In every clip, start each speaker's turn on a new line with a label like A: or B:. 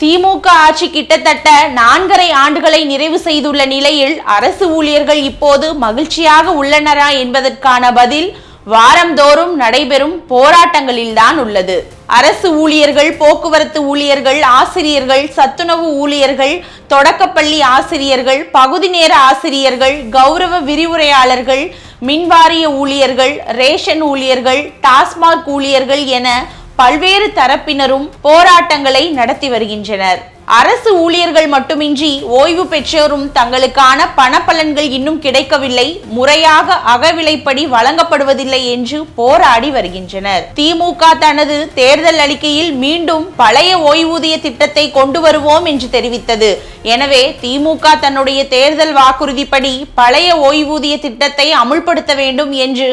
A: திமுக ஆட்சி கிட்டத்தட்ட 4.5 ஆண்டுகளை நிறைவு செய்துள்ள நிலையில் அரசு ஊழியர்கள் இப்போது மகிழ்ச்சியாக உள்ளனரா என்பதற்கான பதில் வாரந்தோறும் நடைபெறும் போராட்டங்களில்தான் உள்ளது. அரசு ஊழியர்கள், போக்குவரத்து ஊழியர்கள், ஆசிரியர்கள், சத்துணவு ஊழியர்கள், தொடக்கப்பள்ளி ஆசிரியர்கள், பகுதி நேர ஆசிரியர்கள், கௌரவ விரிவுரையாளர்கள், மின்வாரிய ஊழியர்கள், ரேஷன் ஊழியர்கள், டாஸ்மாக் ஊழியர்கள் என பல்வேறு தரப்பினரும் போராட்டங்களை நடத்தி வருகின்றனர். அரசு ஊழியர்கள் மட்டுமின்றி ஓய்வு பெற்றோரும் தங்களுக்கான பணப்பலன்கள் இன்னும் கிடைக்கவில்லை, முறையாக அகவிலைப்படி வழங்கப்படுவதில்லை என்று போராடி வருகின்றனர். திமுக தனது தேர்தல் அறிக்கையில் மீண்டும் பழைய ஓய்வூதிய திட்டத்தை கொண்டு வருவோம் என்று தெரிவித்தது. எனவே திமுக தன்னுடைய தேர்தல் வாக்குறுதிப்படி பழைய ஓய்வூதிய திட்டத்தை அமுல்படுத்த வேண்டும் என்று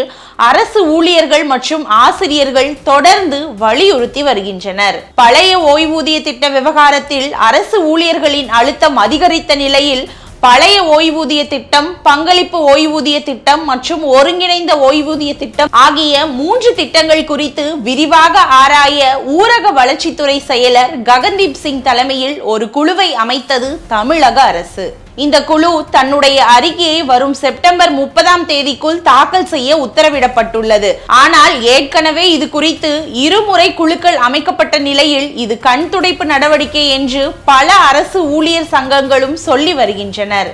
A: அரசு ஊழியர்கள் மற்றும் ஆசிரியர்கள் தொடர்ந்து வலியுறுத்தி வருகின்றனர். பழைய ஓய்வூதிய திட்ட விவகாரத்தில் அரசு ஊழியர்களின் அழுத்தம் அதிகரித்த நிலையில் பழைய ஓய்வூதிய திட்டம், பங்களிப்பு ஓய்வூதிய திட்டம் மற்றும் ஒருங்கிணைந்த ஓய்வூதிய திட்டம் ஆகிய 3 திட்டங்கள் குறித்து விரிவாக ஆராய ஊரக வளர்ச்சித்துறை செயலர் ககன்தீப் சிங் தலைமையில் ஒரு குழுவை அமைத்தது தமிழக அரசு. இந்த குழு தன்னுடைய அறிக்கையை வரும் செப்டம்பர் 30ஆம் தேதிக்குள் தாக்கல் செய்ய உத்தரவிடப்பட்டுள்ளது. ஆனால் ஏற்கனவே இது குறித்து 2 முறை குழுக்கள் அமைக்கப்பட்ட நிலையில் இது கண் துடைப்பு நடவடிக்கை என்று பல அரசு ஊழியர் சங்கங்களும் சொல்லி வருகின்றனர்.